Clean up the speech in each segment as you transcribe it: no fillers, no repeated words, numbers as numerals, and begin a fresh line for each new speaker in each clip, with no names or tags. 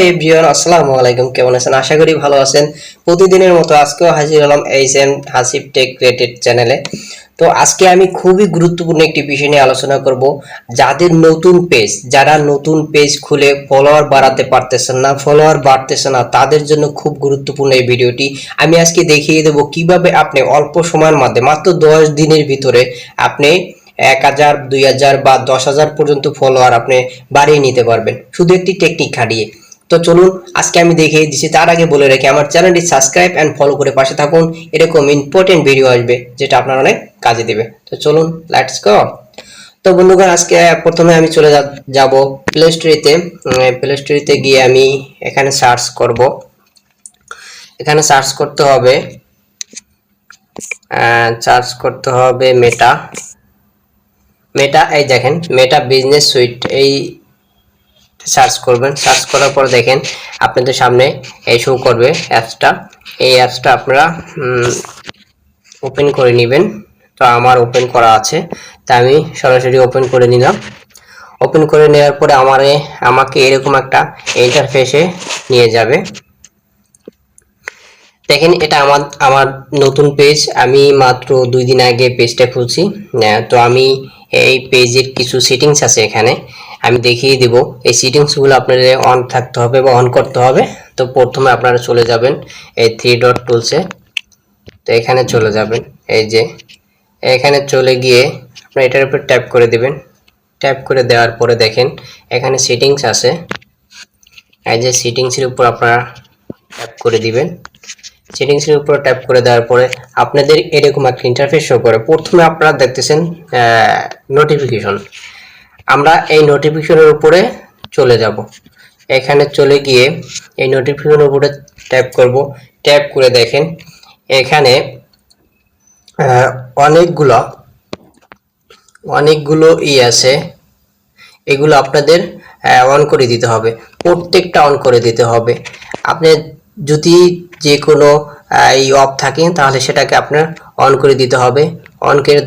Everyone আসসালামু আলাইকুম, কেমন আছেন? আশা করি ভালো আছেন। প্রতিদিনের মতো আজকেও হাজির হলাম এই সেম হাসিব টেক ক্রিয়েটেড চ্যানেলে। তো আজকে আমি খুবই গুরুত্বপূর্ণ একটি বিষয় নিয়ে আলোচনা করব। যারা নতুন পেজ খুলে ফলোয়ার বাড়াতে পারতেছেন না, ফলোয়ার বাড়তেছে না, তাদের জন্য খুব গুরুত্বপূর্ণ এই ভিডিওটি। আমি আজকে দেখিয়ে দেবো কিভাবে আপনি অল্প সময়ের মধ্যে মাত্র 10 দিনের ভিতরে আপনি 1000, 2000 বা 10,000 পর্যন্ত ফলোয়ার আপনি বাড়িয়ে নিতে পারবেন শুধু একটি টেকনিক খাটিয়ে। তো চলুন আজকে আমি দেখিয়ে দিচ্ছি। তার আগে বলে রাখি, আমার চ্যানেলটি সাবস্ক্রাইব এন্ড ফলো করে পাশে থাকুন। এরকম ইম্পর্টেন্ট ভিডিও আসবে যেটা আপনার অনেক কাজে দেবে। তো চলুন, লেটস গো। তো বন্ধুগণ, আজকে প্রথমে আমি চলে যাব প্লে স্টোরিতে। প্লে স্টোরিতে গিয়ে আমি এখানে সার্চ করব। এখানে সার্চ করতে হবে মেটা। এই দেখেন, মেটা বিজনেস সুইট, এই সার্চ করবেন। সার্চ করার পর দেখেন আপনাদের সামনে এই শো করবে অ্যাপসটা। এই অ্যাপসটা আপনারা ওপেন করে নেবেন। তো আমার ওপেন করা আছে, তাই আমি সরাসরি ওপেন করে নিলাম। ওপেন করে নেওয়ার পরে আমাকে এরকম একটা ইন্টারফেসে নিয়ে যাবে। দেখেন, এটা আমার নতুন পেজ। আমি মাত্র 2 দিন আগে পেজটা খুলছি। তো আমি এই পেজের কিছু সেটিংস আছে এখানে, আমি দেখিয়ে দিব। এই সেটিংসগুলো আপনাদের অন থাকতে হবে বা অন করতে হবে। তো প্রথমে আপনারা চলে যাবেন এই 3 ডট টুলসে। তো এখানে চলে যাবেন, এই যে এখানে চলে গিয়ে আপনারা এটার উপর ট্যাপ করে দিবেন। ট্যাপ করে দেওয়ার পরে দেখেন এখানে সেটিংস আছে। এই যে সেটিংসের উপর আপনারা ট্যাপ করে দিবেন। সেটিংসের উপর ট্যাপ করে দেওয়ার পরে আপনাদের এরকম একটা ইন্টারফেস শো করে। প্রথমে আপনারা দেখতেছেন নোটিফিকেশন। আমরা এই নোটিফিকেশনের উপরে চলে যাব। এখানে চলে গিয়ে এই নোটিফিকেশনের উপরে ট্যাপ করব। ট্যাপ করে দেখেন এখানে অনেকগুলো আছে। এগুলো আপনাদের অন করে দিতে হবে, প্রত্যেকটা অন করে দিতে হবে। আপনি যদি যে কোনো এই অফ থাকে তাহলে সেটাকে আপনার অন করে দিতে হবে। অন করে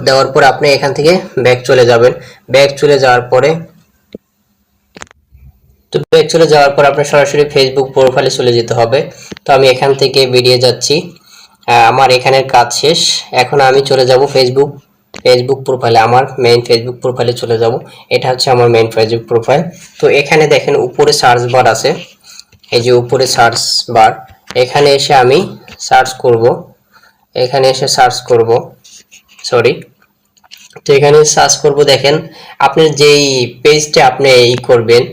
দেওয়ার পর আপনি এখান থেকে ব্যাক চলে যাবেন। ব্যাক চলে যাওয়ার পরে আপনার সরাসরি ফেসবুক প্রোফাইলে চলে যেতে হবে। তো আমি এখান থেকে বেরিয়ে যাচ্ছি। আমার এখানের কাজ শেষ। এখন আমি চলে যাব ফেসবুক প্রোফাইলে, আমার মেইন ফেসবুক প্রোফাইলে চলে যাব। এটা হচ্ছে আমার মেইন ফেসবুক প্রোফাইল। তো এখানে দেখেন উপরে সার্চ বার আছে, এই যে উপরে সার্চ বার, এখানে এসে আমি সার্চ করব। সরি। তো এখানে সার্চ করব। দেখেন আপনি যেই পেজটা আপনি করবেন,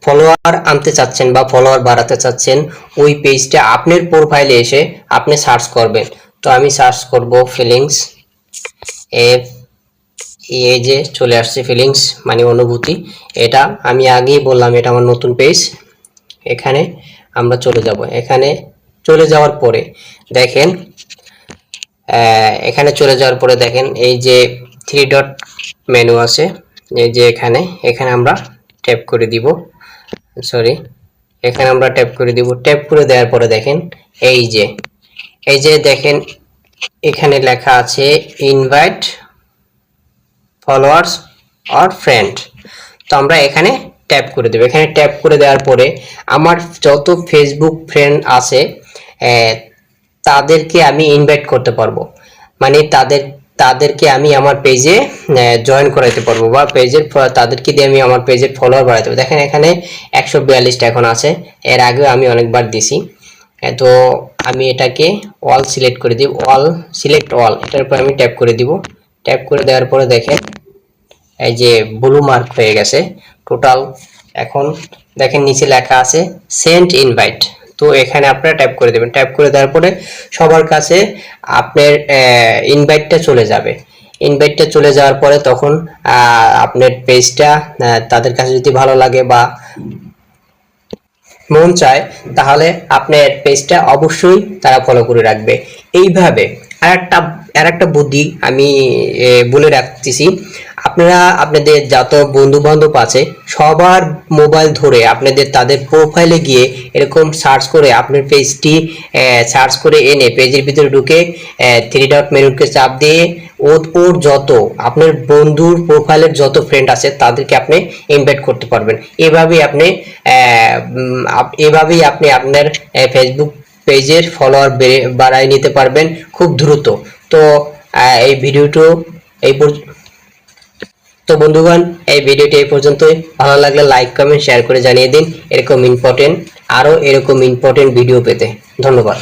ফলোয়ার আনতে চাচ্ছেন বা ফলোয়ার বাড়াতে চাচ্ছেন, ওই পেজটা আপনার প্রোফাইলে এসে আপনি সার্চ করবেন। তো আমি সার্চ করব ফিলিংস। এই যে চলে আসছে ফিলিংস, মানে অনুভূতি। এটা আমি আগেই বললাম, এটা আমার নতুন পেজ। এখানে আমরা চলে যাব। এখানে চলে যাওয়ার পরে দেখেন এই যে 3 ডট মেনু আছে, এই যে এখানে আমরা ট্যাপ করে দিব। ট্যাপ করে দেওয়ার পরে দেখেন এই যে দেখেন এখানে লেখা আছে ইনভাইট ফলোয়ার্স অর ফ্রেন্ড। তো আমরা এখানে ট্যাপ করে দেব। এখানে ট্যাপ করে দেওয়ার পরে আমার যত ফেসবুক ফ্রেন্ড আছে তাদেরকে আমি ইনভাইট করতে পারবো, মানে তাদেরকে আমি আমার পেজে জয়েন করাইতে পারবো, বা তাদেরকে দিয়ে আমি আমার পেজের ফলোয়ার বাড়াইতে পারবো। দেখেন এখানে 142টা এখন আছে, এর আগেও আমি অনেকবার দিছি। তো আমি এটাকে অল সিলেক্ট করে দিব, এটার উপর আমি ট্যাপ করে দিব। ট্যাপ করে দেওয়ার পরে দেখেন এই যে ব্লু মার্ক হয়ে গেছে টোটাল। এখন দেখেন নিচে লেখা আছে সেন্ড ইনভাইট। তো এখানে আপনারা ট্যাপ করে দেবেন। ট্যাপ করে দেওয়ার পরে সবার কাছে আপনার ইনভাইটটা চলে যাবে। ইনভাইটটা চলে যাওয়ার পরে তখন আপনার পেজটা তাদের কাছে যদি ভালো লাগে বা মন চায়, তাহলে আপনার পেজটা অবশ্যই তারা ফলো করে রাখবে। এইভাবে আরেকটা বুদ্ধি আমি বলে রাখতেছি। আপনারা আপনাদের যত বন্ধু বান্ধব আছে সবার মোবাইল ধরে আপনাদের তাদের প্রোফাইলে গিয়ে এরকম সার্চ করে আপনার পেজটি সার্চ করে এনে পেজের ভিতরে ঢুকে থ্রি ডট মেনুকে চাপ দিয়ে ওর যত আপনার বন্ধুর প্রোফাইলের যত ফ্রেন্ড আছে তাদেরকে আপনি ইনভাইট করতে পারবেন। এভাবেই আপনি আপনার ফেসবুক পেজের ফলোয়ার বাড়ায় নিতে পারবেন খুব দ্রুত। তো এই ভিডিওটা এই তো বন্ধুগণ, এই ভিডিওটি এই পর্যন্তই। ভালো লাগলে লাইক কমেন্ট শেয়ার করে জানিয়ে দিন এরকম ইম্পর্টেন্ট ভিডিও পেতে। ধন্যবাদ।